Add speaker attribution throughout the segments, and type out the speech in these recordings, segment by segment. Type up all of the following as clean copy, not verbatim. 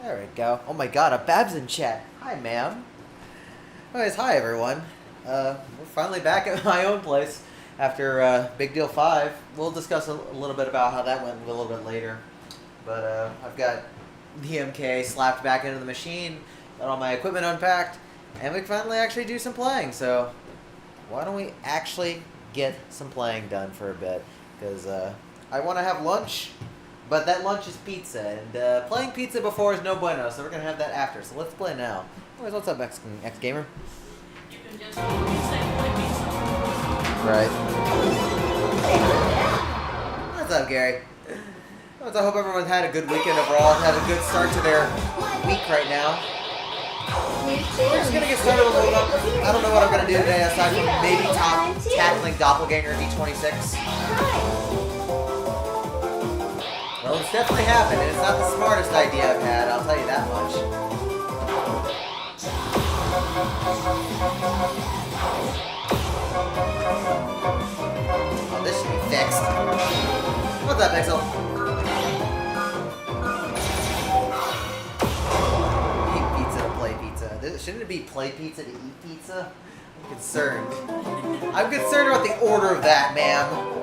Speaker 1: There we go. Oh my god, a Babs in chat. Hi, ma'am. Anyways, hi everyone. We're finally back at my own place after Big Deal 5. We'll discuss a little bit about how that went a little bit later. But I've got the MK slapped back into the machine, got all my equipment unpacked, and we can finally actually do some playing. So why don't we actually get some playing done for a bit? Because I want to have lunch. But that lunch is pizza, and playing pizza before is no bueno, so we're going to have that after. So let's play now. Anyways, what's up, X-Gamer?
Speaker 2: You can just say play pizza.
Speaker 1: Right. What's up, Gary? I hope everyone's had a good weekend overall, had a good start to their week right now. We're just going to get started with a load up. I don't know what I'm going to do today, aside from maybe tackling Doppelganger D26. Well, it's definitely happened, and it's not the smartest idea I've had, I'll tell you that much. Oh, this should be fixed. What's up, Pixel? Eat pizza to play pizza. Shouldn't it be play pizza to eat pizza? I'm concerned. I'm concerned about the order of that, ma'am.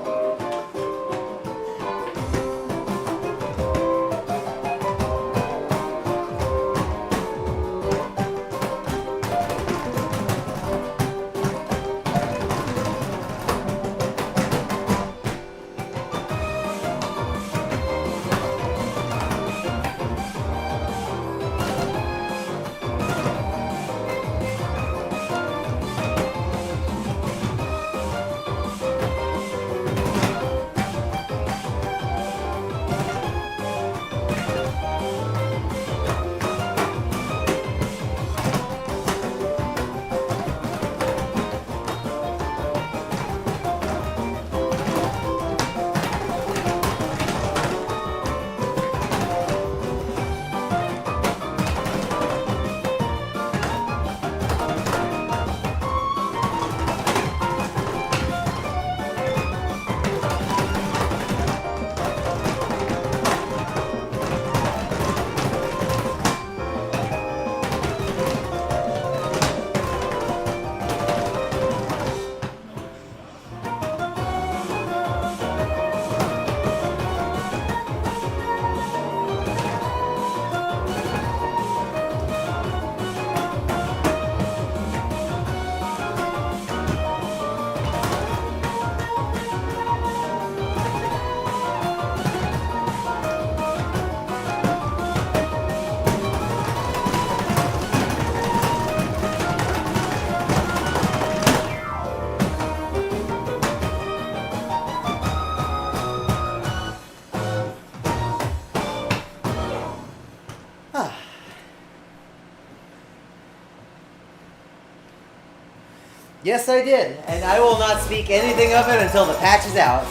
Speaker 1: Yes, I did, and I will not speak anything of it until the patch is out.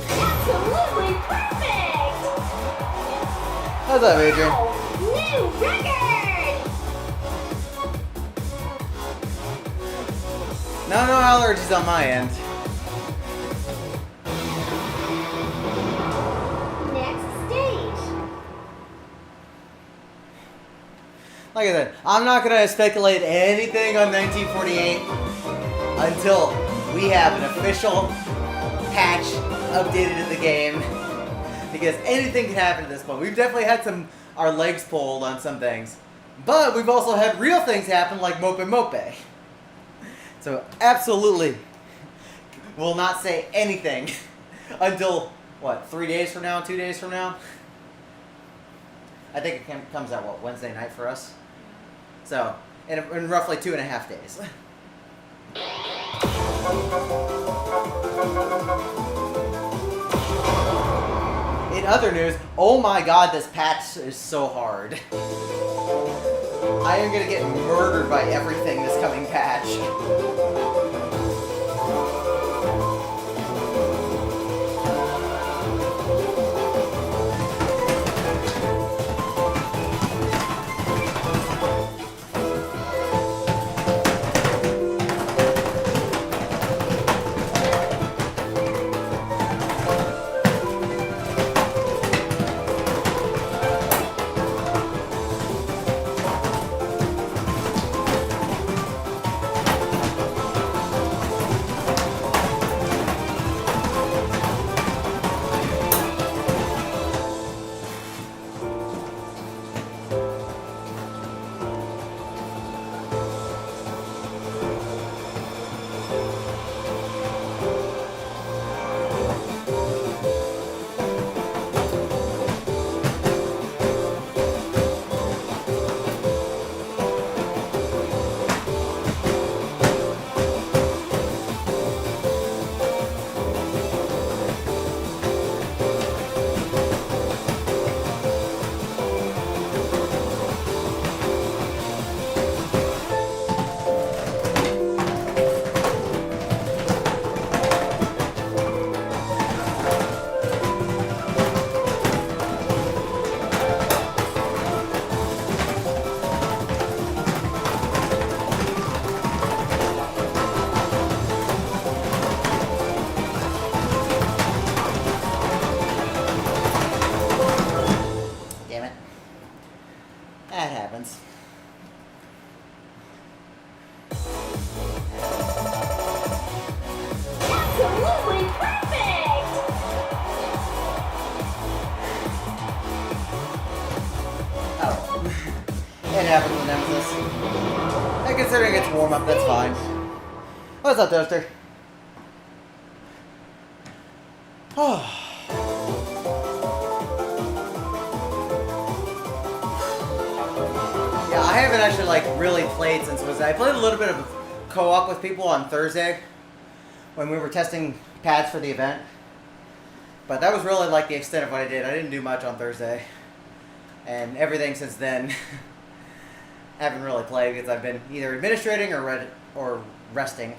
Speaker 3: Absolutely perfect!
Speaker 1: How's up, Adrian?
Speaker 3: Wow, new record!
Speaker 1: No allergies on my end.
Speaker 3: Next stage.
Speaker 1: Like I said, I'm not going to speculate anything on 1948 until we have an official patch updated in the game. Because anything can happen at this point. We've definitely had our legs pulled on some things. But we've also had real things happen like Mope Mope. So absolutely will not say anything until, what, 3 days from now, 2 days from now? I think it comes out, what, Wednesday night for us? So, in roughly 2.5 days. In other news, oh my god, this patch is so hard. I am gonna get murdered by everything this coming patch. That happens.
Speaker 3: Absolutely perfect!
Speaker 1: Oh. It happens with Nemesis. And considering it's warm up, that's fine. What's up, Toaster? Oh. Yeah, I haven't actually like really played since it was. I played a little bit of co-op with people on Thursday when we were testing pads for the event. But that was really like the extent of what I did. I didn't do much on Thursday. And everything since then I haven't really played because I've been either administrating or resting.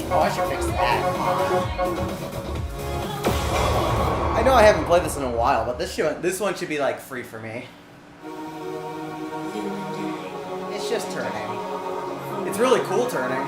Speaker 1: Oh, I should fix that. I know I haven't played this in a while, but this one should be like free for me. It's just turning. It's really cool turning.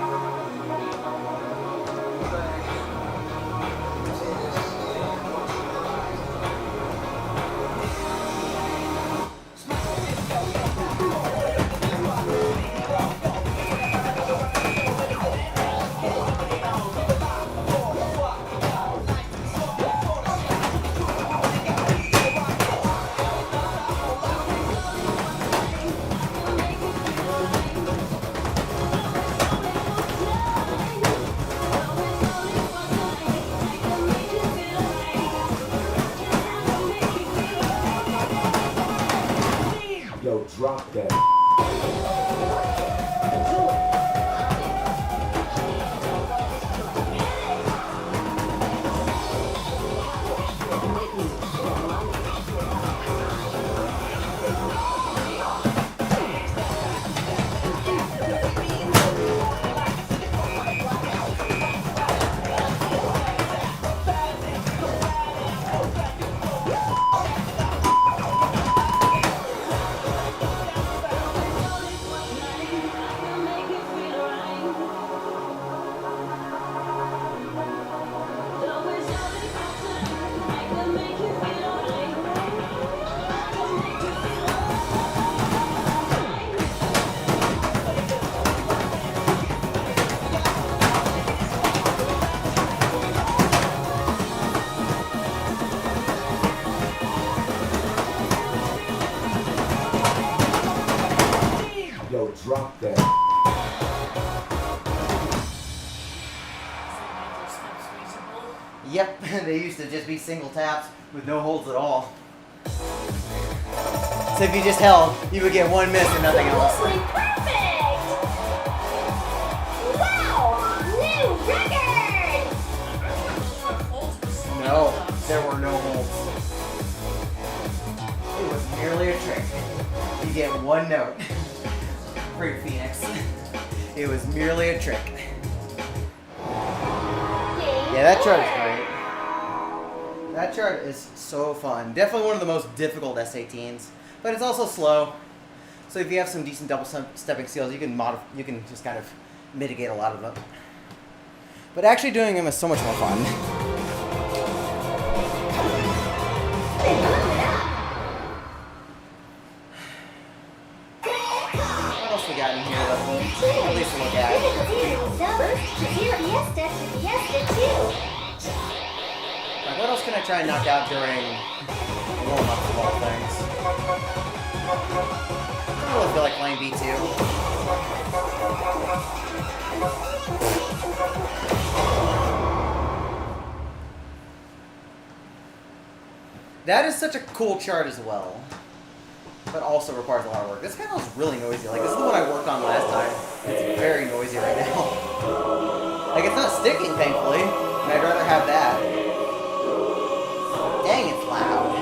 Speaker 4: Yo, drop that. Yo, drop that.
Speaker 1: Yep, they used to just be single taps with no holds at all. So if you just held, you would get one miss and nothing else.
Speaker 3: Absolutely perfect! Wow! New record!
Speaker 1: No, there were no holds. It was merely a trick. You get one note. Great Phoenix. It was merely a trick. Yeah, that chart is great. That chart is so fun. Definitely one of the most difficult S18s, but it's also slow. So if you have some decent double stepping skills, you can just kind of mitigate a lot of them. But actually doing them is so much more fun. What else we got in here that we'll at least look at? Like, what else can I try and knock out during warm-up of all things? I don't really feel like playing B2. That is such a cool chart as well, but also requires a lot of work. This panel is really noisy. Like, this is the one I worked on last time. It's very noisy right now. Like, it's not sticking, thankfully, and I'd rather have that. Dang, it's loud.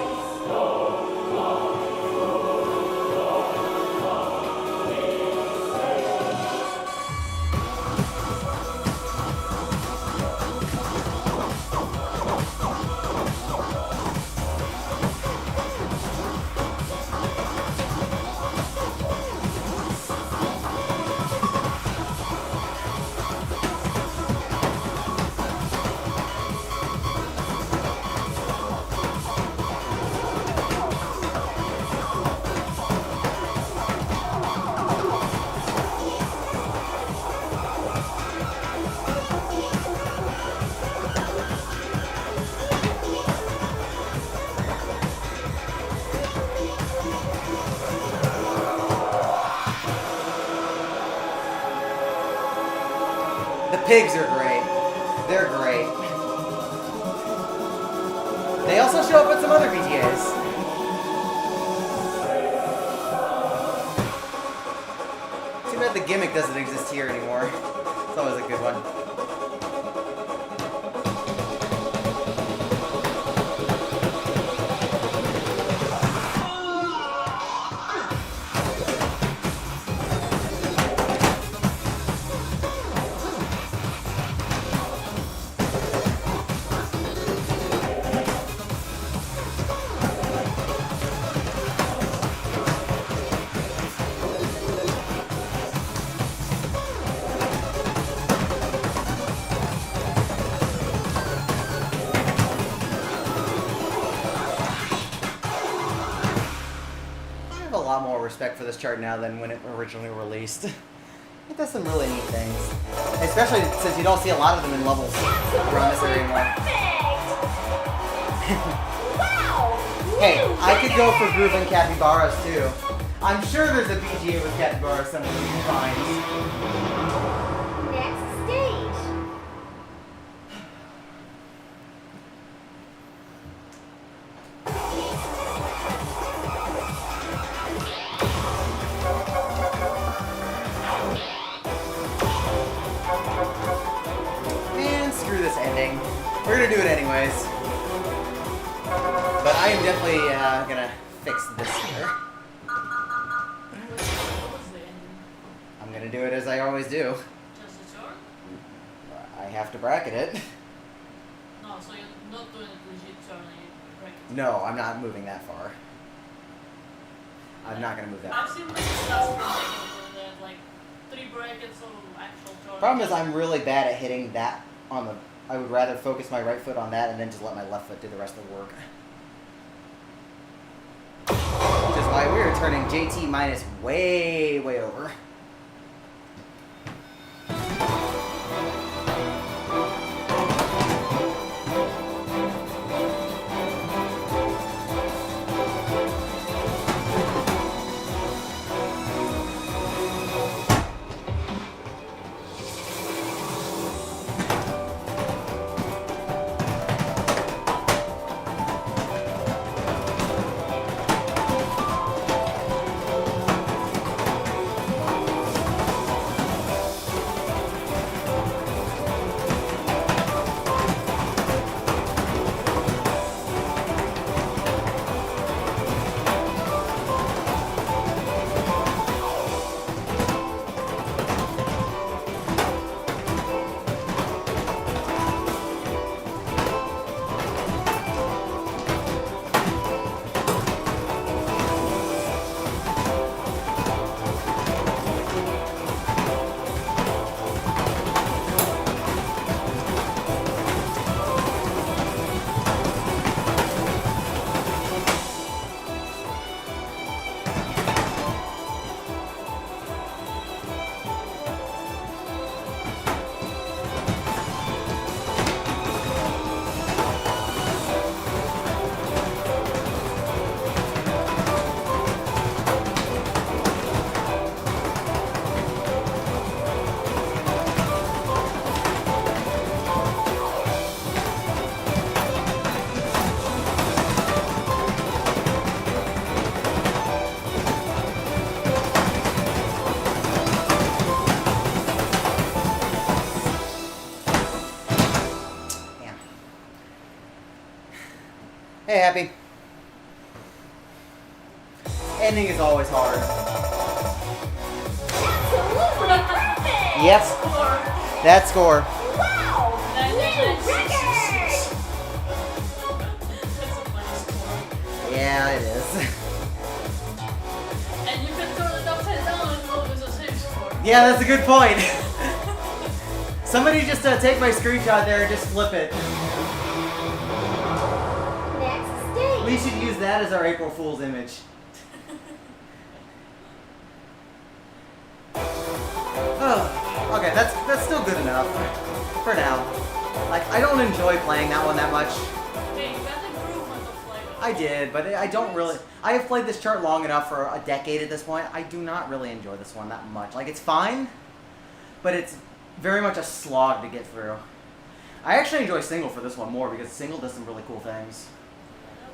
Speaker 1: Pigs are great. They're great. They also show up at some other BTAs. Too bad the gimmick doesn't exist here anymore. It's always a good one. A lot more respect for this chart now than when it originally released. It does some really neat things. Especially since you don't see a lot of them in levels around this area anymore.
Speaker 3: Wow!
Speaker 1: Hey,
Speaker 3: New
Speaker 1: I could go for
Speaker 3: record!
Speaker 1: grooving capybaras too. I'm sure there's a BGA with capybaras somewhere you can find.
Speaker 3: Next stage.
Speaker 1: Man, screw this ending. We're gonna do it anyways. But I am definitely gonna fix this here.
Speaker 2: What was the ending?
Speaker 1: I'm gonna do it as I always do.
Speaker 2: Just a short?
Speaker 1: I have to bracket it.
Speaker 2: No, so you're not doing it legit turning bracket.
Speaker 1: No, I'm not moving that far. I'm not gonna move that
Speaker 2: I've
Speaker 1: far.
Speaker 2: seen like stuff from people doing that, like 3 brackets of actual turn.
Speaker 1: Problem is I'm really bad at hitting that on the... I would rather focus my right foot on that and then just let my left foot do the rest of the work. Which is why we're turning JT minus way, way over. Hey, Happy. Ending is always hard.
Speaker 3: Absolutely perfect!
Speaker 1: Yep,
Speaker 2: Score.
Speaker 1: that score.
Speaker 3: Wow! New record!
Speaker 2: That's a funny score.
Speaker 1: Yeah, it is.
Speaker 2: And you can turn it upside down and go with the same score.
Speaker 1: Yeah, that's a good point. Somebody just take my screenshot there and just flip it.
Speaker 3: Next stage.
Speaker 1: We should use that as our April Fool's image. Oh, okay, that's still good enough for now. Like, I don't enjoy playing that one that much.
Speaker 2: Hey, you got the improvement of like.
Speaker 1: I did, but I don't really. I have played this chart long enough for a decade at this point. I do not really enjoy this one that much. Like, it's fine, but it's very much a slog to get through. I actually enjoy single for this one more because single does some really cool things.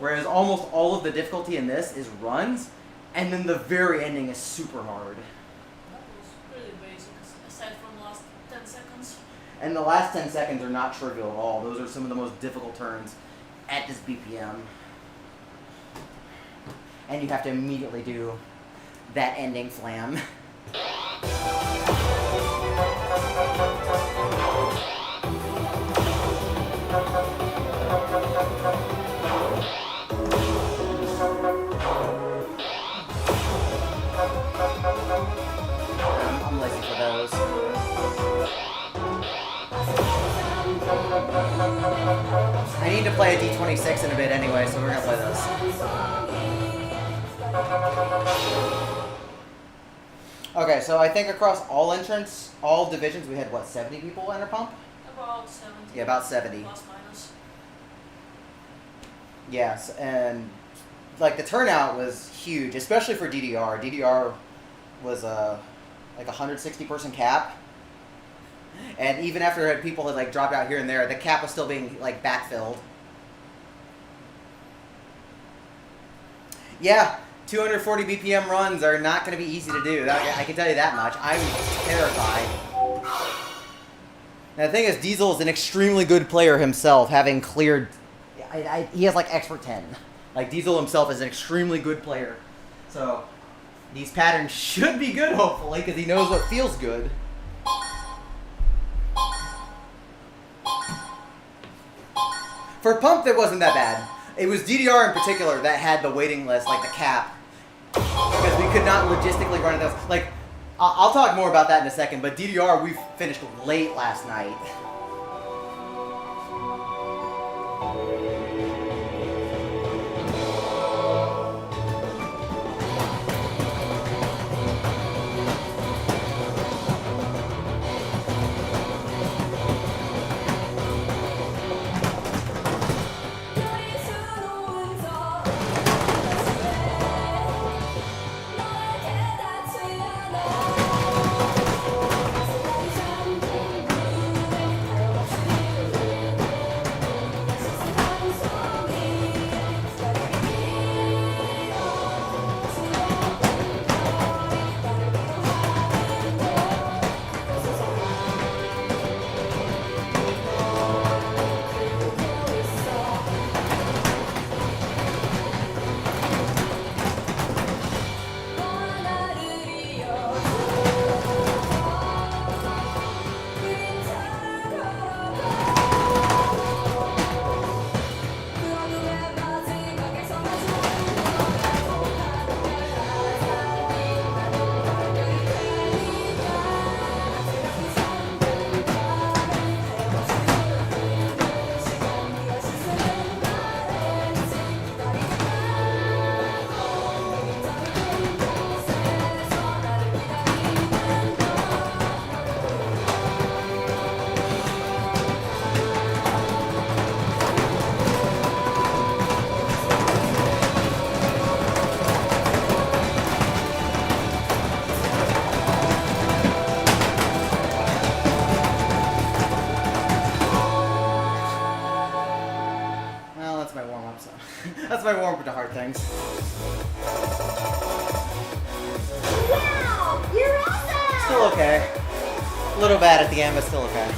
Speaker 1: Whereas almost all of the difficulty in this is runs, and then the very ending is super hard.
Speaker 2: That was pretty basic, aside from the last 10 seconds.
Speaker 1: And the last 10 seconds are not trivial at all. Those are some of the most difficult turns at this BPM. And you have to immediately do that ending slam. I'm lazy for those. I need to play a D26 in a bit anyway, so we're gonna play this. Okay, so I think across all entrants, all divisions, we had what, 70 people enter pump?
Speaker 2: About 70.
Speaker 1: Yeah, about 70.
Speaker 2: Plus minus.
Speaker 1: Yes, and like the turnout was huge, especially for DDR. DDR was like a 160 person cap, and even after people had like dropped out here and there, the cap was still being like backfilled. Yeah, 240 BPM runs are not going to be easy to do. I can tell you that much. I'm terrified. And the thing is, Diesel is an extremely good player himself, having cleared. He has like expert 10. Like Diesel himself is an extremely good player. So these patterns should be good, hopefully, because he knows what feels good. For Pump, it wasn't that bad. It was DDR in particular that had the waiting list, like the cap. Because we could not logistically run it. Like, I'll talk more about that in a second, but DDR, we finished late last night. That's my warm-up to hard things.
Speaker 3: Wow, you're awesome!
Speaker 1: Still okay. A little bad at the end, but still okay.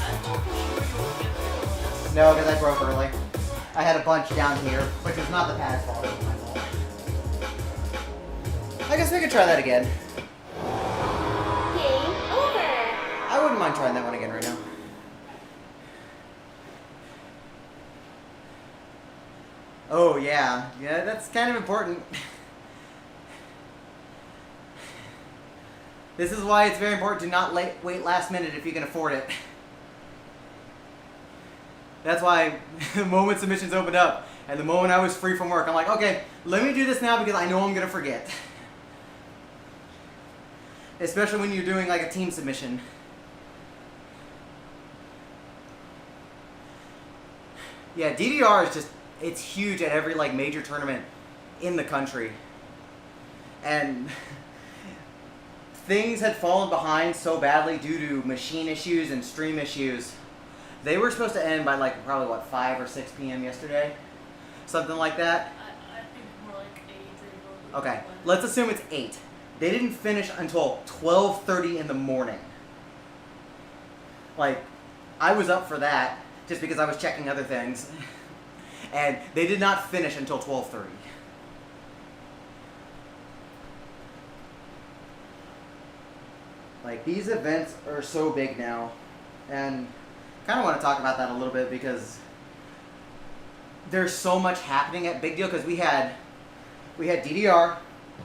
Speaker 1: No, because I broke early. I had a bunch down here, which was not the pad's fault. It was my fault. I guess we could try that again.
Speaker 3: Game over!
Speaker 1: I wouldn't mind trying that one again right now. Oh, yeah. Yeah, that's kind of important. This is why it's very important to not wait last minute if you can afford it. That's why the moment submissions opened up, and the moment I was free from work, I'm like, okay, let me do this now because I know I'm going to forget. Especially when you're doing like a team submission. Yeah, DDR is just, it's huge at every like major tournament in the country. And things had fallen behind so badly due to machine issues and stream issues. They were supposed to end by like probably what 5 or 6 p.m. yesterday, something like that.
Speaker 2: I think more like 8.
Speaker 1: Okay, let's assume it's 8. They didn't finish until 12:30 in the morning. Like, I was up for that just because I was checking other things, and they did not finish until 12:30. Like, these events are so big now, and kind of want to talk about that a little bit because there's so much happening at Big Deal because we had DDR,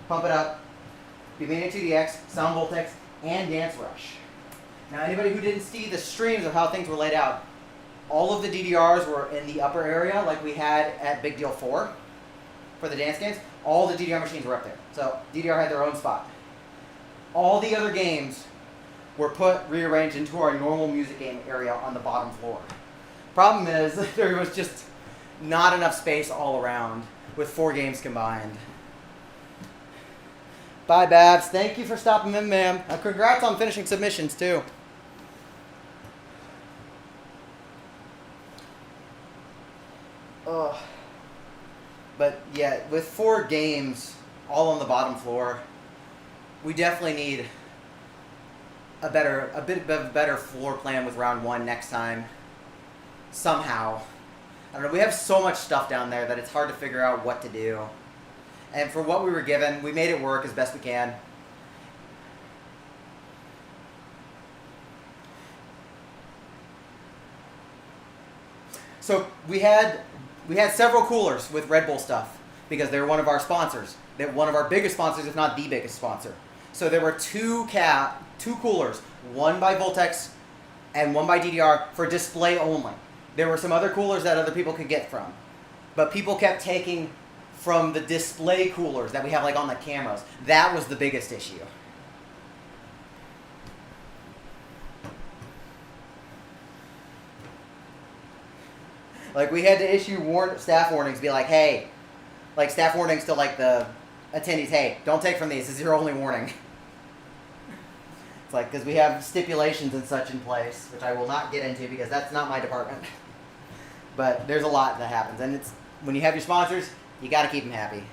Speaker 1: Pump It Up, B-Mania 2DX, Sound Voltex, and Dance Rush. Now, anybody who didn't see the streams of how things were laid out, all of the DDRs were in the upper area like we had at Big Deal 4 for the dance games. All the DDR machines were up there. So DDR had their own spot. All the other games were rearranged into our normal music game area on the bottom floor. Problem is, there was just not enough space all around with 4 games combined. Bye, Babs. Thank you for stopping in, ma'am. Congrats on finishing submissions, too. Ugh. But, yeah, with 4 games all on the bottom floor, we definitely need a bit of a better floor plan with round 1 next time. Somehow. I don't know, we have so much stuff down there that it's hard to figure out what to do. And for what we were given, we made it work as best we can. So we had several coolers with Red Bull stuff because they're one of our sponsors. They're one of our biggest sponsors, if not the biggest sponsor. So there were two coolers, one by Voltex and one by DDR for display only. There were some other coolers that other people could get from, but people kept taking from the display coolers that we have like on the cameras. That was the biggest issue. Like, we had to issue staff warnings, be like, hey, like staff warnings to like the attendees, hey, don't take from these, this is your only warning. It's like, because we have stipulations and such in place, which I will not get into because that's not my department. But there's a lot that happens, and it's when you have your sponsors, you got to keep them happy.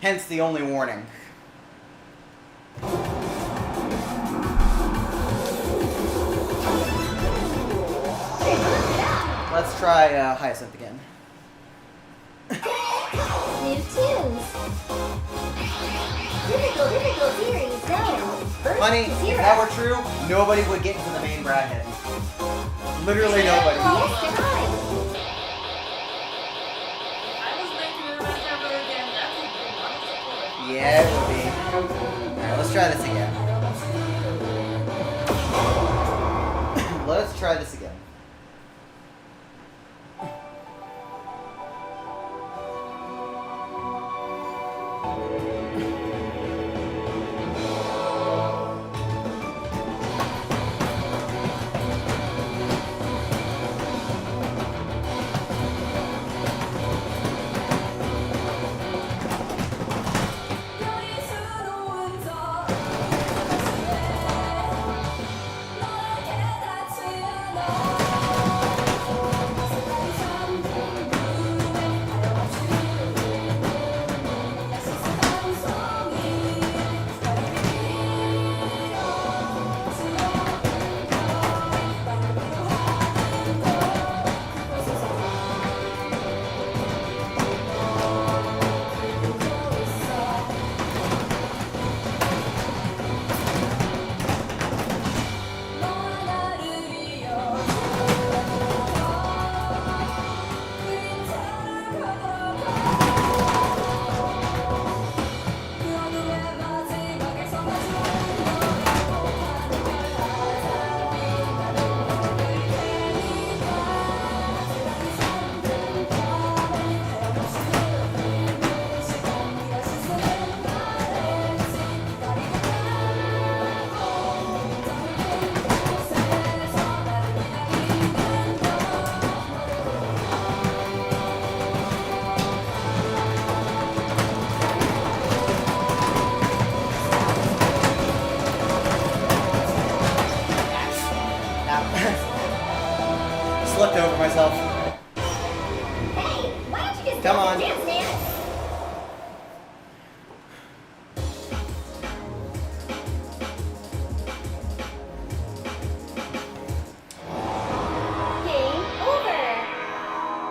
Speaker 1: Hence the only warning. Let's try Hyacinth again.
Speaker 3: New tunes. Difficult series, no. First
Speaker 1: Honey,
Speaker 3: to
Speaker 1: if
Speaker 3: zero.
Speaker 1: that were true, nobody would get into the main bracket. Literally nobody.
Speaker 3: Yes, tonight.
Speaker 2: If I was making an event ever again, that would be wonderful.
Speaker 1: Yeah, it would be. Alright, let's try this again. Let's try this again.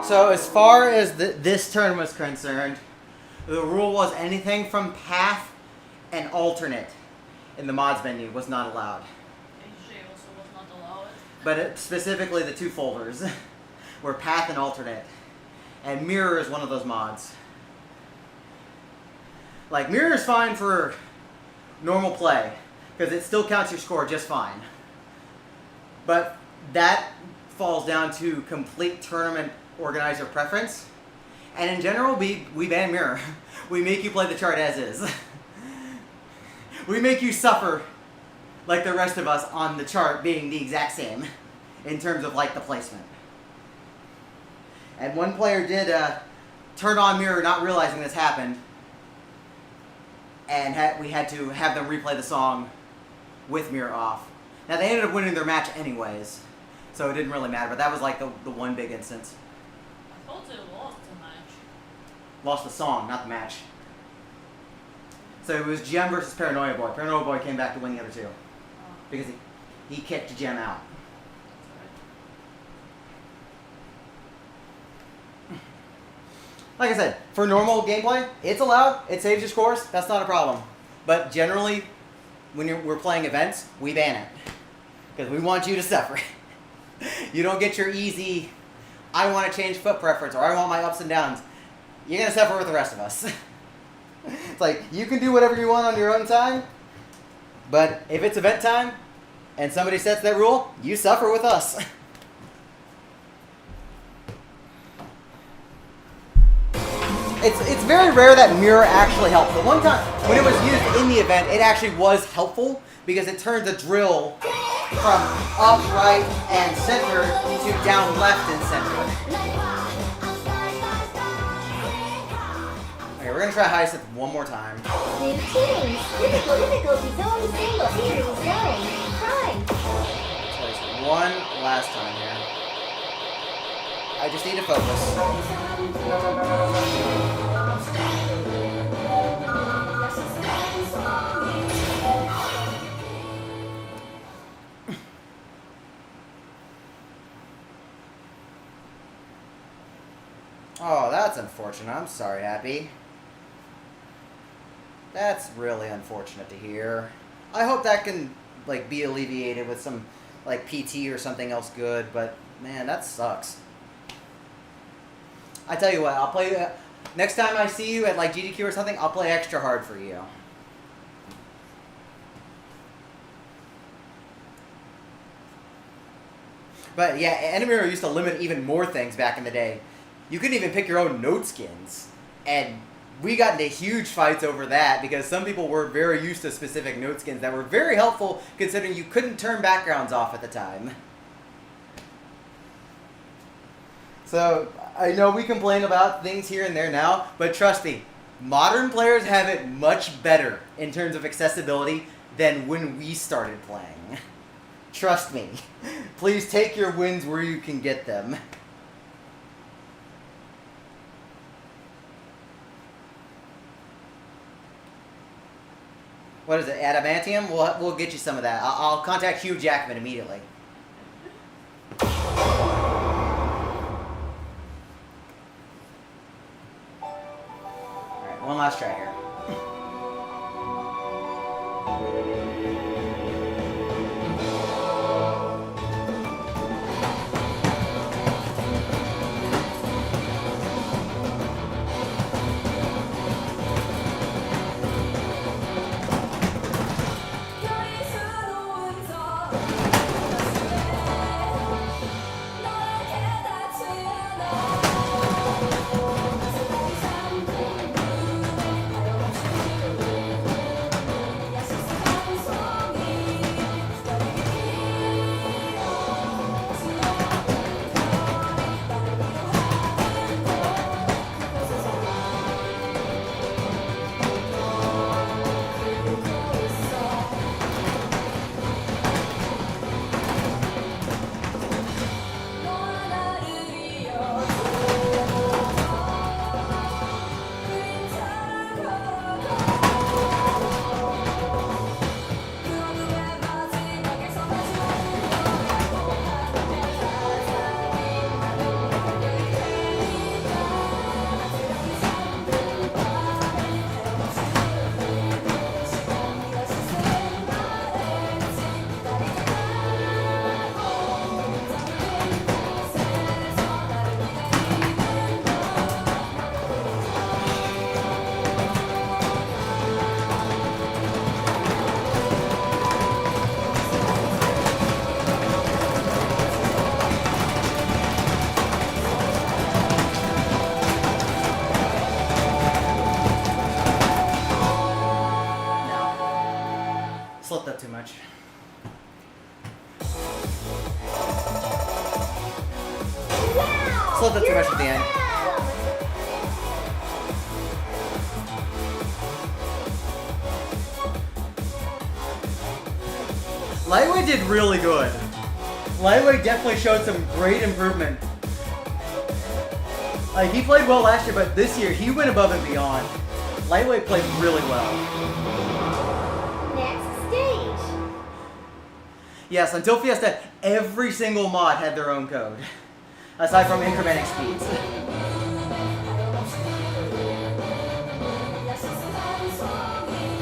Speaker 1: So as far as this turn was concerned, the rule was anything from path and alternate in the mods menu was not allowed.
Speaker 2: HJ also was not allowed.
Speaker 1: But specifically the two folders were path and alternate. And mirror is one of those mods. Like, mirror is fine for normal play, because it still counts your score just fine. But that falls down to complete tournament organizer preference. And in general, we ban mirror. We make you play the chart as is. We make you suffer like the rest of us on the chart being the exact same in terms of like the placement. And one player did turn on mirror not realizing this happened. And we had to have them replay the song with mirror off. Now they ended up winning their match anyways, so it didn't really matter, but that was like the one big instance.
Speaker 2: I thought they lost the match.
Speaker 1: Lost the song, not the match. So it was Gem versus Paranoia Boy. Paranoia Boy came back to win the other two. Because he kicked Gem out. Like I said, for normal gameplay, it's allowed. It saves your scores. That's not a problem. But generally, when we're playing events, we ban it. Because we want you to suffer. You don't get your easy, I want to change foot preference, or I want my ups and downs. You're going to suffer with the rest of us. It's like, you can do whatever you want on your own time, but if it's event time, and somebody sets that rule, you suffer with us. It's very rare that mirror actually helps. The one time, when it was used in the event, it actually was helpful, because it turned the drill from up, right, and center to down, left, and center. Okay, we're going to try high set one more time.
Speaker 3: New tunes. Typical difficulty zone. Single series zone. Prime.
Speaker 1: Place one last time here. I just need to focus. Oh, that's unfortunate. I'm sorry, Happy. That's really unfortunate to hear. I hope that can, like, be alleviated with some, like, PT or something else good, but, man, that sucks. I tell you what, I'll play, next time I see you at, like, GDQ or something, I'll play extra hard for you. But, yeah, Enemy used to limit even more things back in the day. You couldn't even pick your own note skins. And we got into huge fights over that because some people were very used to specific note skins that were very helpful considering you couldn't turn backgrounds off at the time. So, I know we complain about things here and there now, but trust me, modern players have it much better in terms of accessibility than when we started playing. Trust me. Please take your wins where you can get them. What is it, adamantium? We'll get you some of that. I'll contact Hugh Jackman immediately. Alright, one last try here. slipped up too much.
Speaker 3: Wow!
Speaker 1: Slipped up too
Speaker 3: You're
Speaker 1: much at the end.
Speaker 3: awesome!
Speaker 1: Lightweight did really good. Lightweight definitely showed some great improvement. Like, he played well last year, but this year he went above and beyond. Lightweight played really well.
Speaker 3: Next stage.
Speaker 1: Yes, until Fiesta, every single mod had their own code. Aside from incrementing speeds.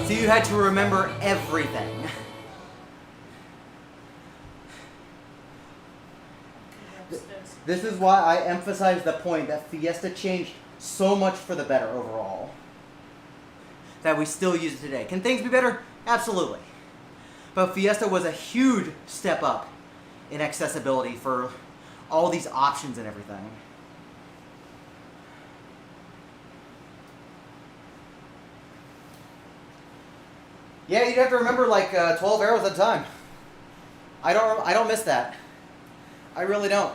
Speaker 1: So you had to remember everything. This is why I emphasize the point that Fiesta changed so much for the better overall. That we still use it today. Can things be better? Absolutely. But Fiesta was a huge step up in accessibility for all these options and everything. Yeah, you'd have to remember like 12 arrows at a time. I don't miss that. I really don't.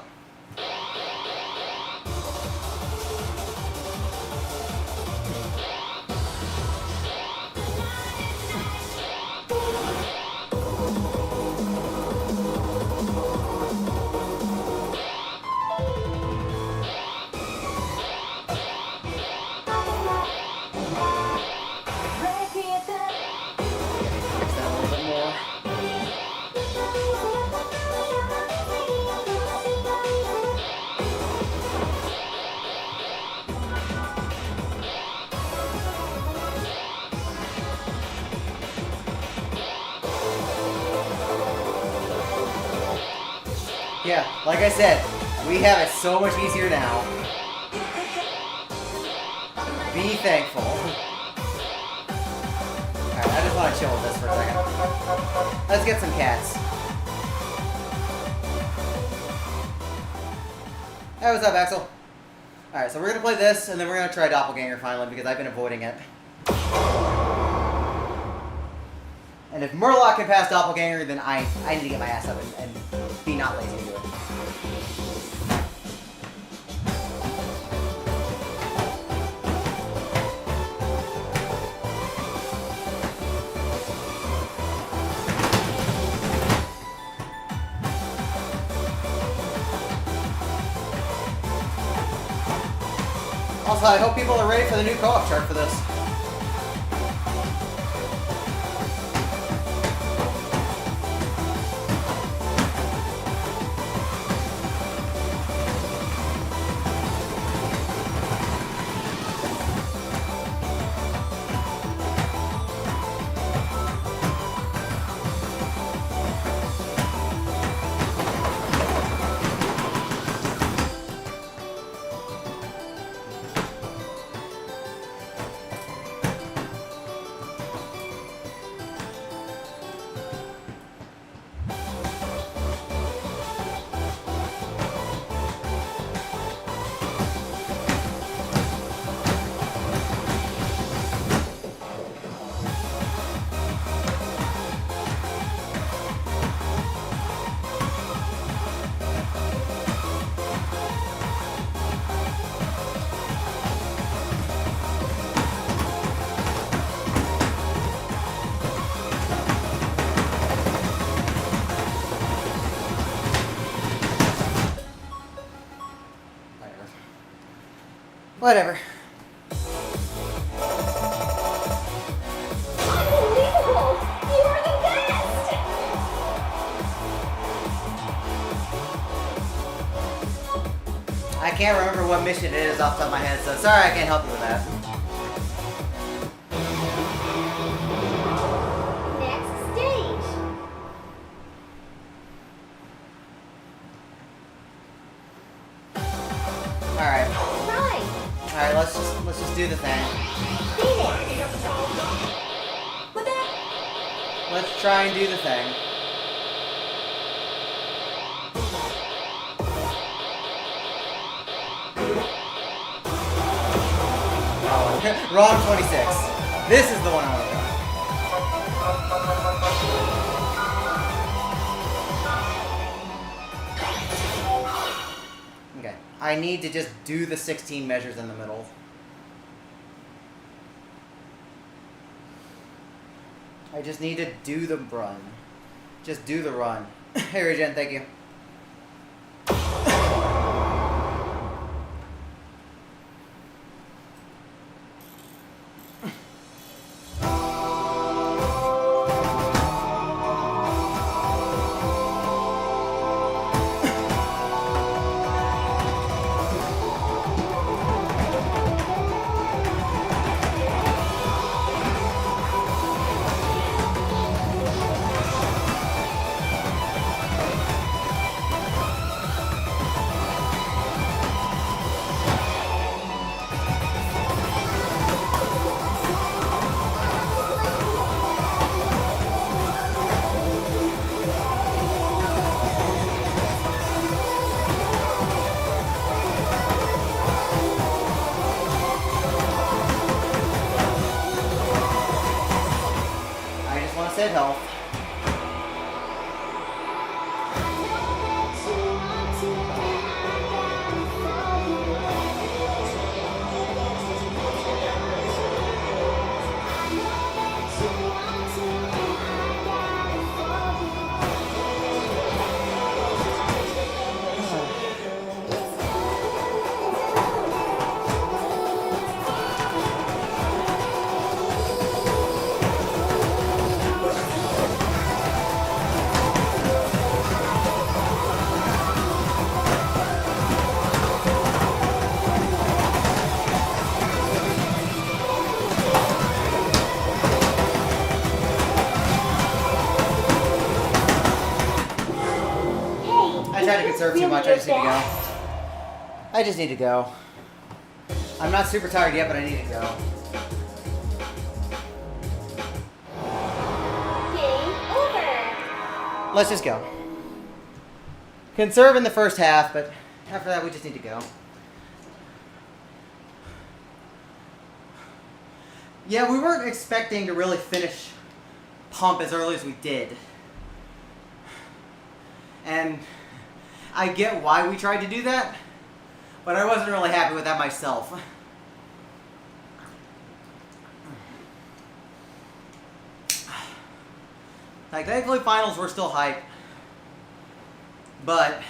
Speaker 1: Fix that a little bit more. Yeah, like I said, we have it so much easier now. Be thankful. Alright, I just want to chill with this for a second. Let's get some cats. Hey, what's up, Axel? Alright, so we're going to play this, and then we're going to try Doppelganger finally, because I've been avoiding it. And if Murloc can pass Doppelganger, then I need to get my ass up and be not lazy to do it. Also, I hope people are ready for the new co-op chart for this. Whatever.
Speaker 3: Unbelievable! You are the best!
Speaker 1: I can't remember what mission it is off the top of my head, so sorry I can't help you with that.
Speaker 3: Next stage.
Speaker 1: Alright.
Speaker 3: Right.
Speaker 1: Alright, let's just do the thing.
Speaker 3: Phoenix. With that.
Speaker 1: Let's try and do the thing. Oh, wrong 26. This is the one I want to go. I need to just do the 16 measures in the middle. I just need to do the run. Just do the run. Hey, Regen, thank you. Save health. I tried to conserve too much, I just need to go. I just need to go. I'm not super tired yet, but I need to go.
Speaker 3: Game over.
Speaker 1: Let's just go. Conserve in the first half, but after that we just need to go. Yeah, we weren't expecting to really finish Pump as early as we did. And I get why we tried to do that, but I wasn't really happy with that myself. Like, thankfully finals were still hype, but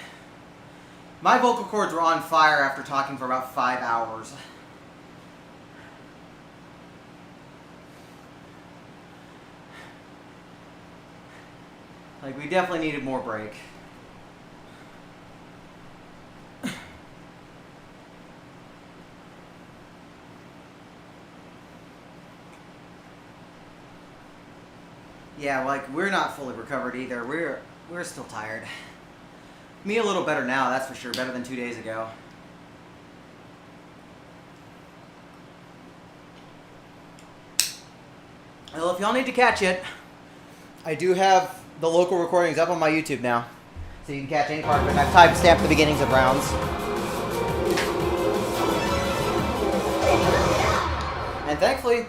Speaker 1: my vocal cords were on fire after talking for about 5 hours. Like, we definitely needed more break. Yeah, like, we're not fully recovered either. We're still tired. Me a little better now, that's for sure. Better than 2 days ago. Well, if y'all need to catch it, I do have the local recordings up on my YouTube now. So you can catch any part of it. I've timestamped the beginnings of rounds. And thankfully,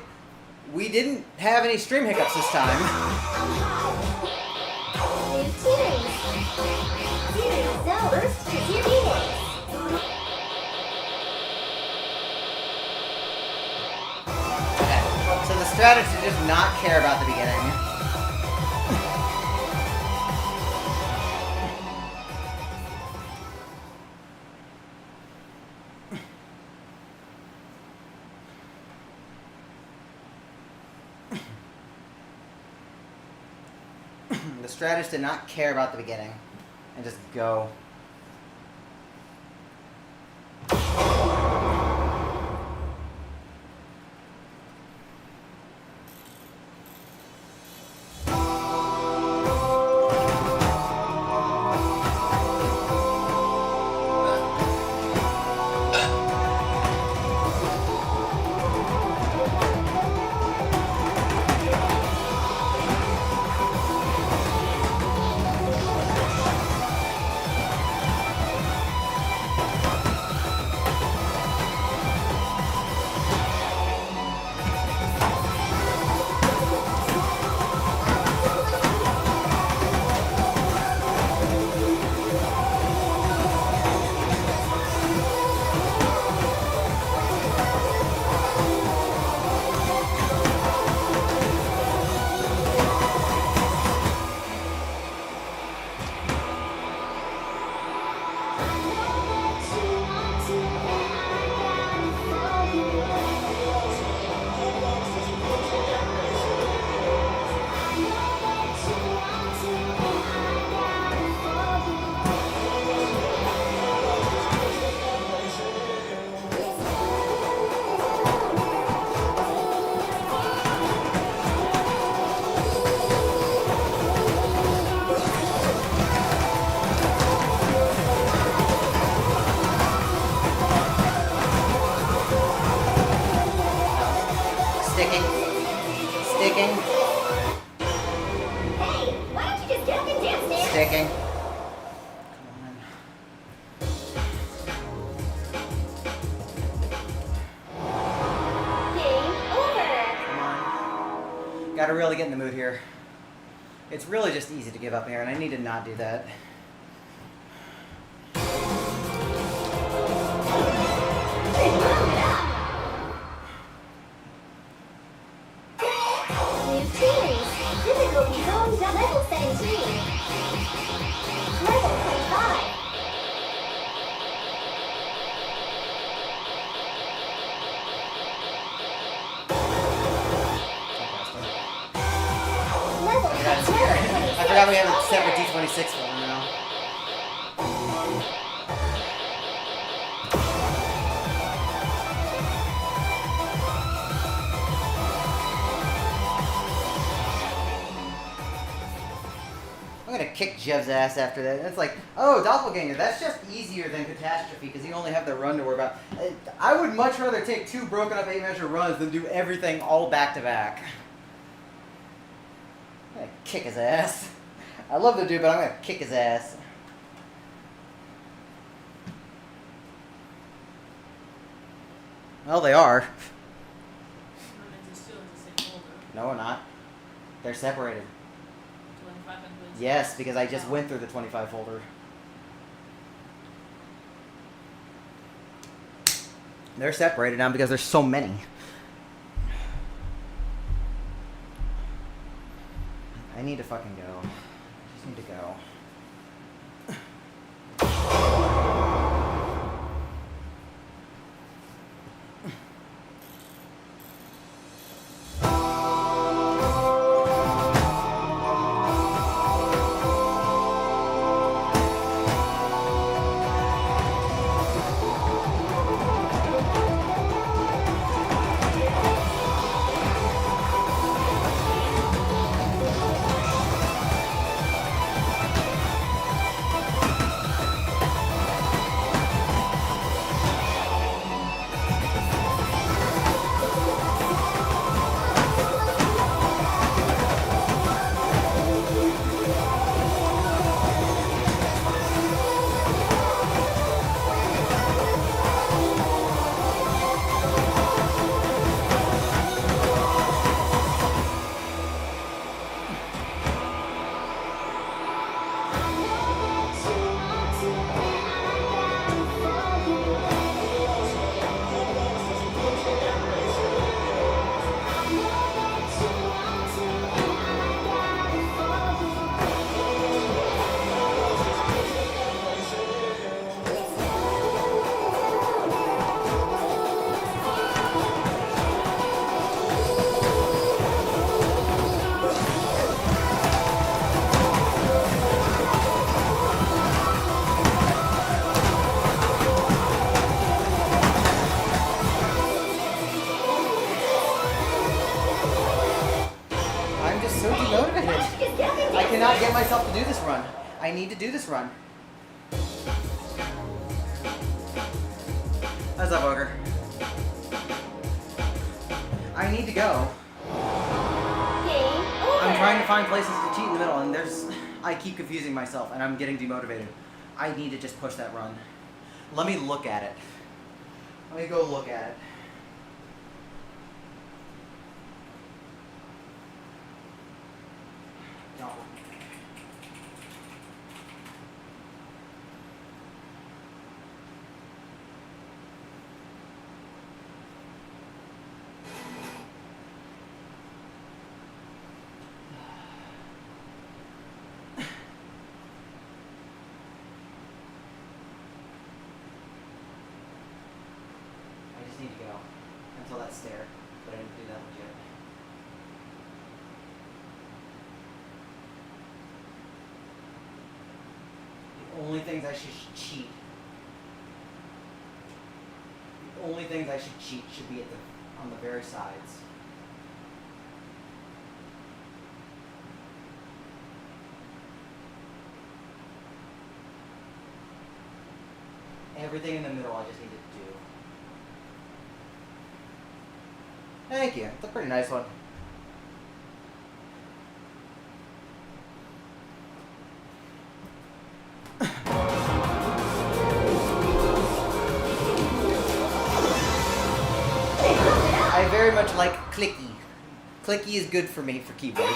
Speaker 1: we didn't have any stream hiccups this time.
Speaker 3: New series. Series zone. First to series.
Speaker 1: Okay, so the strategy does not care about the beginning. The strategist did not care about the beginning and just go. Sticking.
Speaker 3: Hey, why don't you just get up and dance, man?
Speaker 1: Sticking.
Speaker 3: Game over.
Speaker 1: Come on. Gotta really get in the mood here. It's really just easy to give up here, and I need to not do that.
Speaker 3: New series. Difficulty zone level 17. Level 25. Level
Speaker 1: I
Speaker 3: 26.
Speaker 1: forgot we have a separate D26 for them now. I'm gonna kick Jev's ass after that. It's like, oh, Doppelganger, that's just easier than Catastrophe because you only have the run to worry about. I would much rather take 2 broken up 8-measure runs than do everything all back to back. I'm gonna kick his ass. I love the dude, but I'm gonna kick his ass. Well, they are.
Speaker 2: And it's still in the same folder.
Speaker 1: No, we're not. They're separated.
Speaker 2: 25 and 26.
Speaker 1: Yes, because I just went through the 25 folder. They're separated now because there's so many. I need to fucking go. I just need to go. I'm just so demotivated. I cannot get myself to do this run. I need to do this run. What's up, Ogre? I need to go.
Speaker 3: Game over.
Speaker 1: I'm trying to find places to cheat in the middle, and I keep confusing myself, and I'm getting demotivated. I need to just push that run. Let me look at it. Let me go look at it. No. I just need to go until that stair, but I didn't do that legit. The only things I should cheat. The only things I should cheat should be on the very sides. Everything in the middle I just need to do. Thank you. It's a pretty nice one. very much like clicky. Clicky is good for me for keyboards.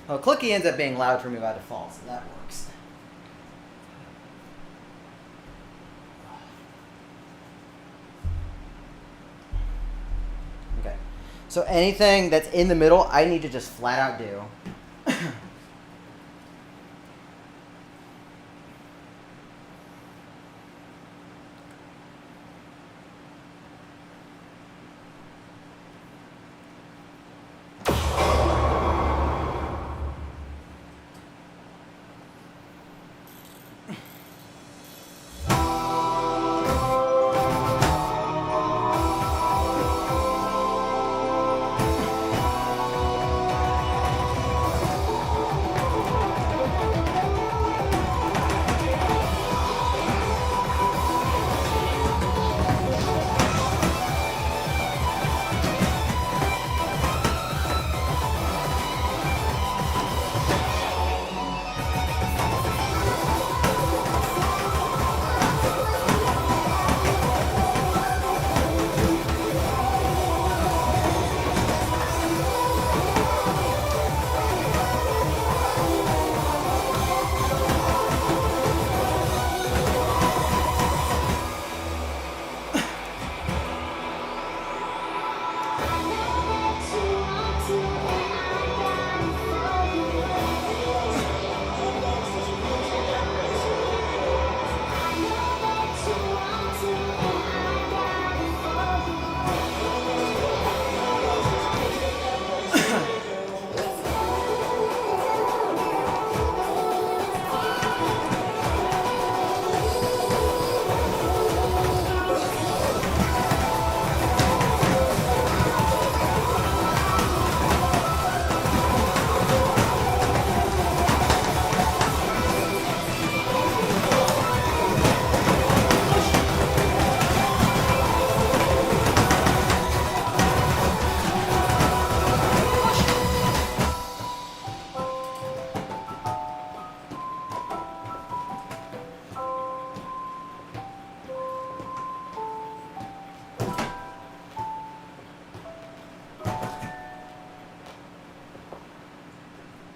Speaker 1: Well, clicky ends up being loud for me by default, so that works. Okay. So anything that's in the middle, I need to just flat out do.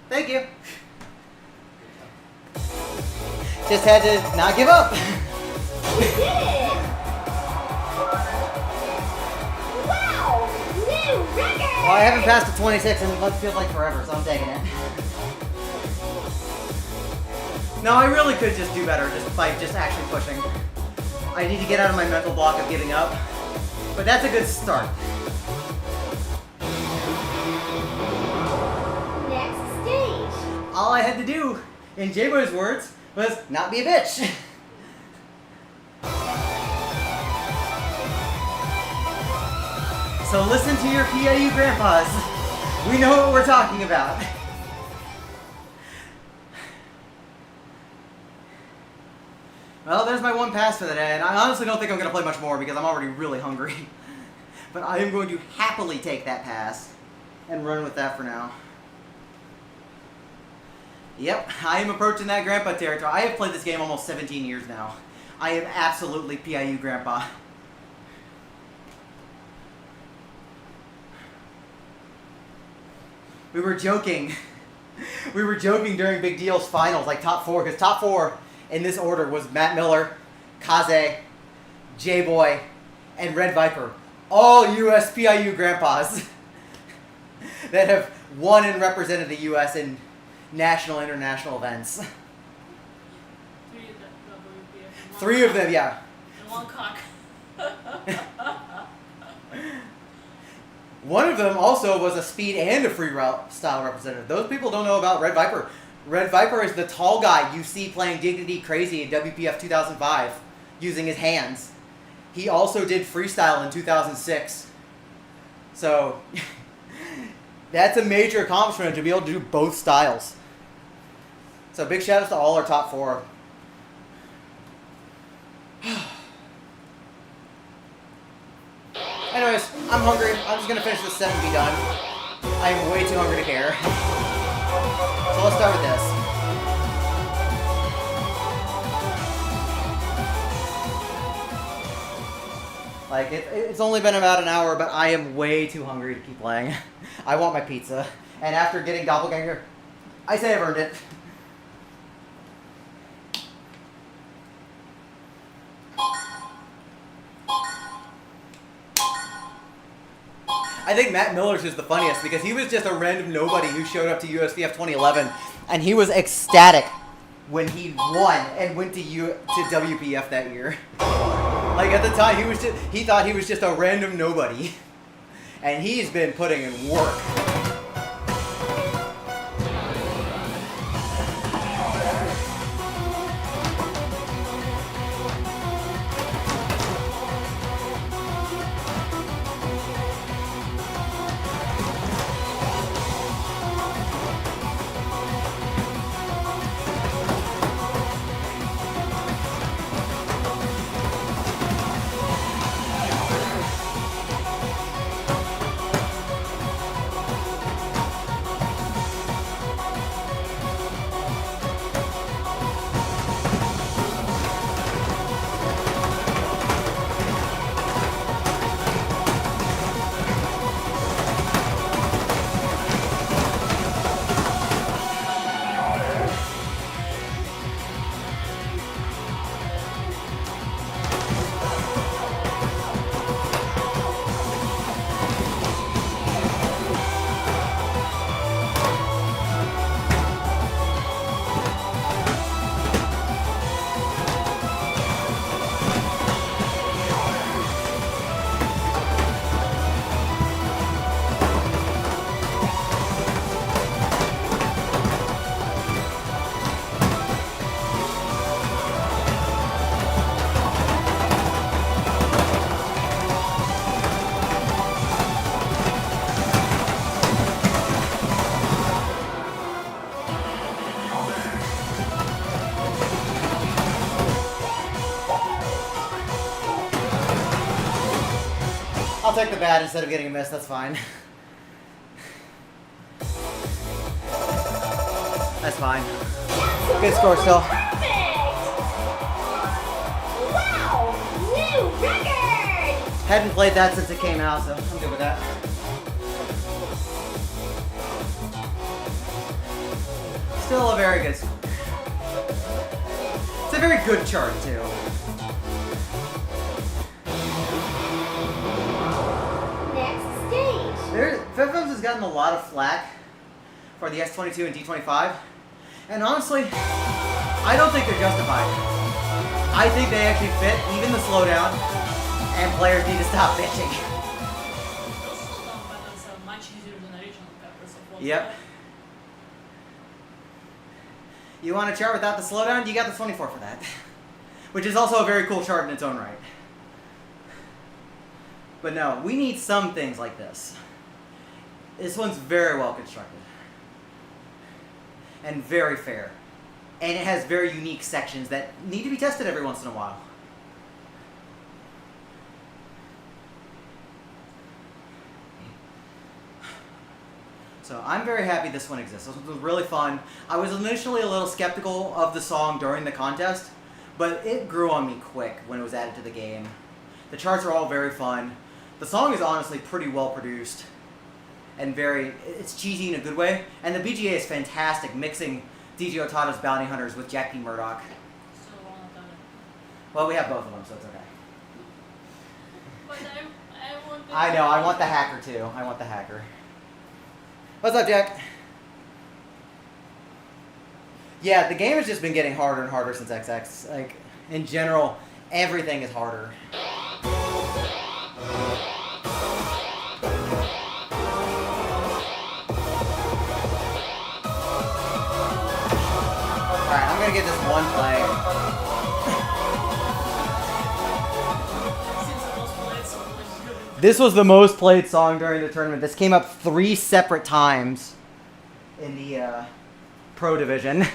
Speaker 1: Thank you. Just had to not give up.
Speaker 3: You did it! Wow! New record!
Speaker 1: Well, I haven't passed the 26 and it feels like forever, so I'm taking it. No, I really could just do better just by just actually pushing. I need to get out of my mental block of giving up. But that's a good start.
Speaker 3: Next stage.
Speaker 1: All I had to do, in J-Boy's words, was not be a bitch. So listen to your PIU grandpas. We know what we're talking about. Well, there's my one pass for the day, and I honestly don't think I'm going to play much more because I'm already really hungry. But I am going to happily take that pass and run with that for now. Yep, I am approaching that grandpa territory. I have played this game almost 17 years now. I am absolutely PIU grandpa. We were joking. We were joking during Big Deal's finals, like top four, because top four in this order was Matt Miller, Kaze, J-Boy, and Red Viper. All US PIU grandpas that have won and represented the US in national and international events.
Speaker 2: 3 of them WPF. and
Speaker 1: 3 of them, yeah.
Speaker 2: And 1 cock.
Speaker 1: One of them also was a speed and a free route style representative. Those people don't know about Red Viper. Red Viper is the tall guy you see playing Dignity Crazy in WPF 2005 using his hands. He also did freestyle in 2006. So that's a major accomplishment to be able to do both styles. So big shout outs to all our top 4. Anyways, I'm hungry. I'm just gonna finish this set and be done. I am way too hungry to care. So let's start with this. Like, it's only been about an hour, but I am way too hungry to keep playing. I want my pizza. And after getting Doppelganger, I say I've earned it. I think Matt Miller's is the funniest because he was just a random nobody who showed up to USBF 2011, and he was ecstatic when he won and went to WPF that year. Like at the time, he thought he was just a random nobody, and he's been putting in work. I'll take the bad instead of getting a miss, that's fine. That's fine. Good score still.
Speaker 3: Perfect! Wow! New record!
Speaker 1: Hadn't played that since it came out, so I'm good with that. Still a very good score. It's a very good chart, too.
Speaker 3: Next stage.
Speaker 1: FFMs has gotten a lot of flack for the S22 and D25, and honestly, I don't think they're justified. I think they actually fit, even the slowdown, and players need to stop bitching.
Speaker 2: Those slowdown patterns are much easier than original patterns of one.
Speaker 1: Yep. You want a chart without the slowdown? You got the 24 for that. Which is also a very cool chart in its own right. But no, we need some things like this. This one's very well constructed. And very fair. And it has very unique sections that need to be tested every once in a while. So I'm very happy this one exists. This one was really fun. I was initially a little skeptical of the song during the contest, but it grew on me quick when it was added to the game. The charts are all very fun. The song is honestly pretty well produced and it's cheesy in a good way. And the BGA is fantastic, mixing DJ Otada's Bounty Hunters with Jack P. Murdoch.
Speaker 2: Still one of them.
Speaker 1: Well, we have both of them, so it's okay.
Speaker 2: But I want
Speaker 1: I know, I want the hacker too. I want the hacker. What's up, Jack? Yeah, the game has just been getting harder and harder since XX. Like, in general, everything is harder. Alright, I'm gonna get this one play. This was the most played song during the tournament. This came up 3 separate times in the pro division.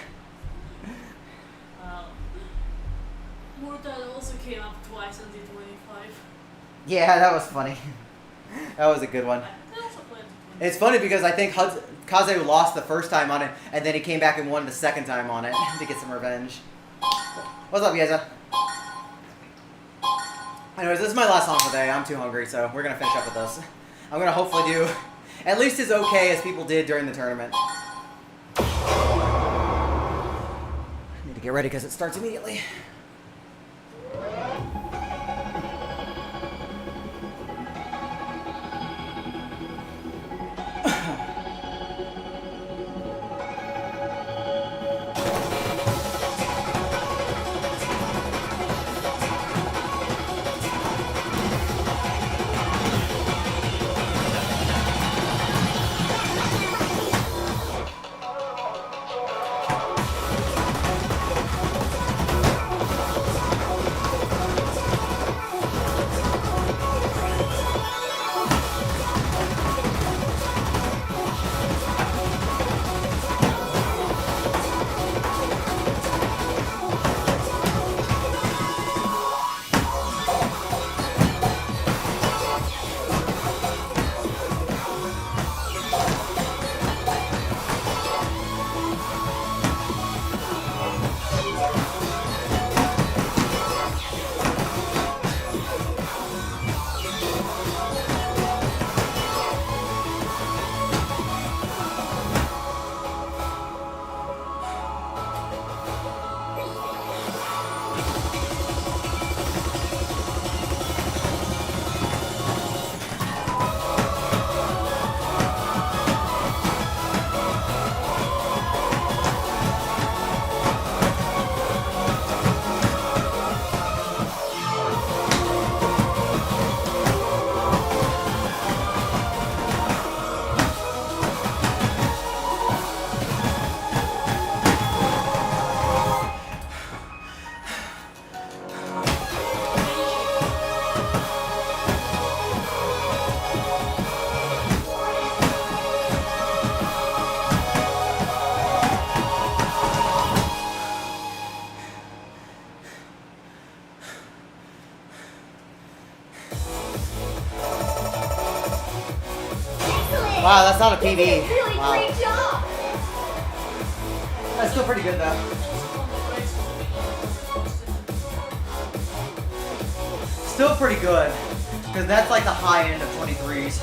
Speaker 2: Mortal also came up twice on D25.
Speaker 1: Yeah, that was funny. That was a good one.
Speaker 2: They also played.
Speaker 1: It's funny because I think Kaze lost the first time on it, and then he came back and won the second time on it to get some revenge. What's up, Yeza? Anyways, this is my last song for the day. I'm too hungry, so we're going to finish up with this. I'm going to hopefully do at least as okay as people did during the tournament. I need to get ready because it starts immediately. Wow, that's not a
Speaker 3: You
Speaker 1: PB.
Speaker 3: did a really
Speaker 1: Wow.
Speaker 3: great job.
Speaker 1: That's still pretty good though.
Speaker 2: Also on the race will be
Speaker 1: Still pretty good. Because that's like the high end of 23s.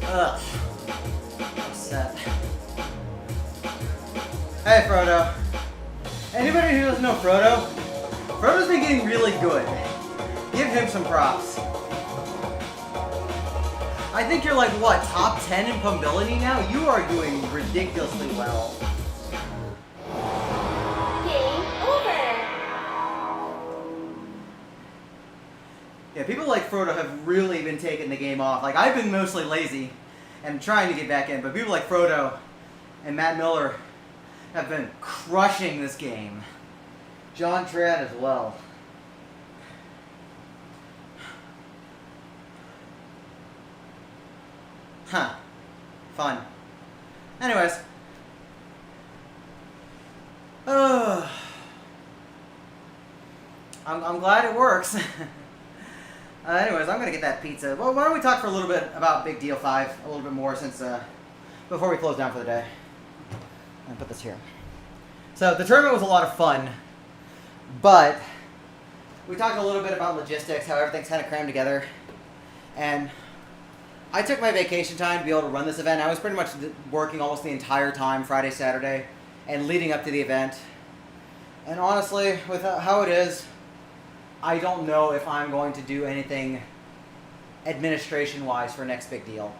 Speaker 1: Ugh. Upset. Hey, Frodo. Anybody who doesn't know Frodo? Frodo's been getting really good. Give him some props. I think you're like, what, top 10 in Pumbility now? You are doing ridiculously well.
Speaker 3: Game over.
Speaker 1: Yeah, people like Frodo have really been taking the game off. Like, I've been mostly lazy and trying to get back in, but people like Frodo and Matt Miller have been crushing this game. John Trad as well. Huh. Fun. Anyways. I'm glad it works. Anyways, I'm gonna get that pizza. Well, why don't we talk for a little bit about Big Deal 5 a little bit more since before we close down for the day. And put this here. So the tournament was a lot of fun, but we talked a little bit about logistics, how everything's kind of crammed together, and I took my vacation time to be able to run this event. I was pretty much working almost the entire time, Friday, Saturday, and leading up to the event. And honestly, with how it is, I don't know if I'm going to do anything administration-wise for next Big Deal.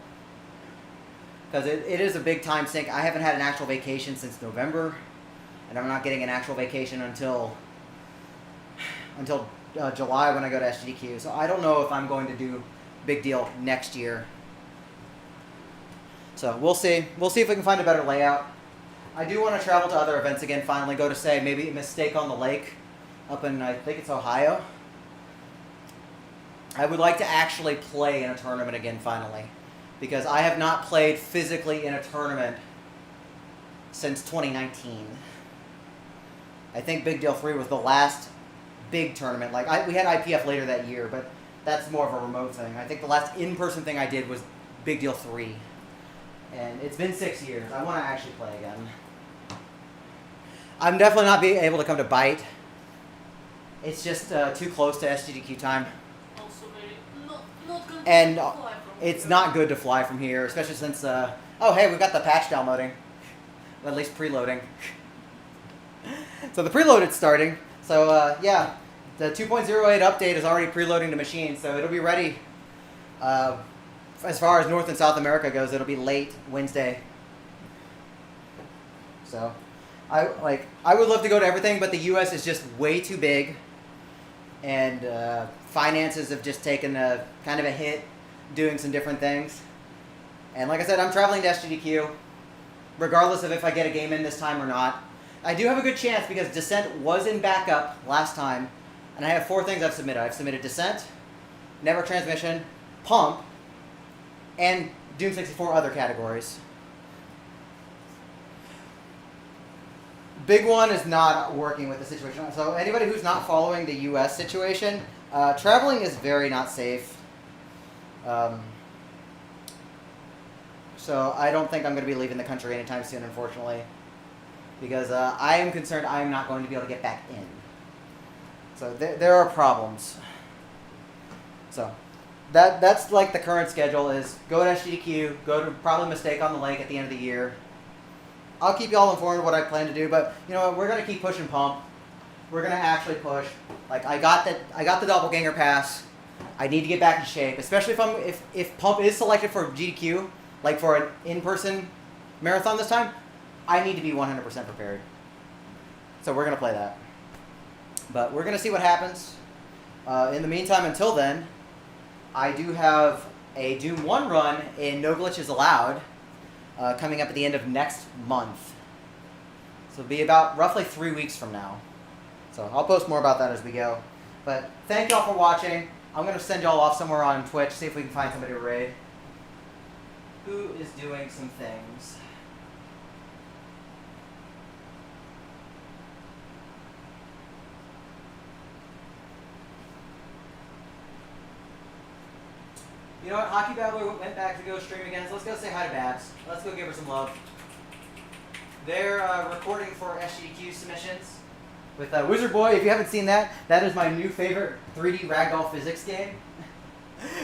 Speaker 1: Because it is a big time sink. I haven't had an actual vacation since November, and I'm not getting an actual vacation until July when I go to SGDQ. So I don't know if I'm going to do Big Deal next year. So we'll see. We'll see if we can find a better layout. I do want to travel to other events again finally. Go to, say, maybe Mistake on the Lake up in, I think it's Ohio. I would like to actually play in a tournament again finally. Because I have not played physically in a tournament since 2019. I think Big Deal 3 was the last big tournament. Like we had IPF later that year, but that's more of a remote thing. I think the last in-person thing I did was Big Deal 3. And it's been 6 years. I want to actually play again. I'm definitely not being able to come to Byte. It's just too close to SGDQ time.
Speaker 2: Also very not good
Speaker 1: And
Speaker 2: to fly from
Speaker 1: it's
Speaker 2: here.
Speaker 1: not good to fly from here, especially since, oh hey, we've got the patch downloading. At least preloading. So the preloaded's starting. So yeah, the 2.08 update is already preloading the machine, so it'll be ready. As far as North and South America goes, it'll be late Wednesday. So I would love to go to everything, but the U.S. is just way too big, and finances have just taken a kind of a hit doing some different things. And like I said, I'm traveling to SGDQ, regardless of if I get a game in this time or not. I do have a good chance because Descent was in backup last time, and I have 4 things I've submitted. I've submitted Descent, Network Transmission, Pump, and Doom 64 other categories. Big one is not working with the situation. So anybody who's not following the U.S. situation, traveling is very not safe. So I don't think I'm going to be leaving the country anytime soon, unfortunately. Because I am concerned I am not going to be able to get back in. So there are problems. So that's like the current schedule is go to SGDQ, go to probably Mistake on the Lake at the end of the year. I'll keep y'all informed of what I plan to do, but you know what, we're gonna keep pushing Pump. We're gonna actually push. Like I got the doppelganger pass. I need to get back in shape, especially if Pump is selected for GDQ, like for an in-person marathon this time. I need to be 100% prepared. So we're gonna play that. But we're gonna see what happens. In the meantime, until then, I do have a Doom 1 run in No Glitches Allowed coming up at the end of next month. So it'll be about roughly 3 weeks from now. So I'll post more about that as we go. But thank y'all for watching. I'm going to send y'all off somewhere on Twitch, see if we can find somebody to raid. Who is doing some things? You know what? Hockey Babbler went back to go stream again, so let's go say hi to Babs. Let's go give her some love. They're recording for SGDQ submissions with Wizard Boy. If you haven't seen that, that is my new favorite 3D ragdoll physics game.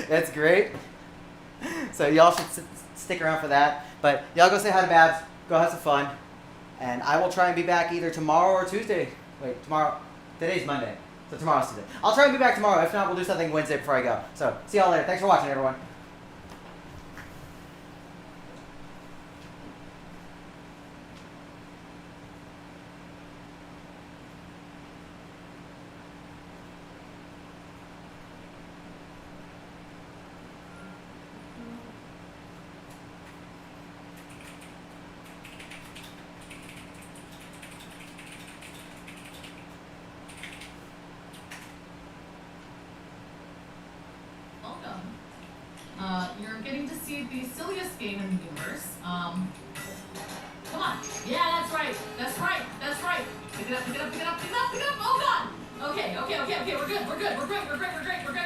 Speaker 1: That's great. So y'all should stick around for that. But y'all go say hi to Babs. Go have some fun. And I will try and be back either tomorrow or Tuesday. Wait, tomorrow. Today's Monday. So tomorrow's Tuesday. I'll try and be back tomorrow. If not, we'll do something Wednesday before I go. So, see y'all later. Thanks for watching, everyone.
Speaker 5: You're getting to see the silliest game in the universe. Come on. Yeah, that's right. That's right. That's right. Pick it up, pick it up, pick it up, pick it up, pick it up. Oh, God. Okay. We're good. We're great. We're great. Go.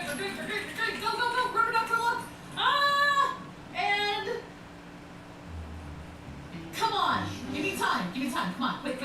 Speaker 5: Rip it up for a look. And... Come on. Give me time. Come on. Quick.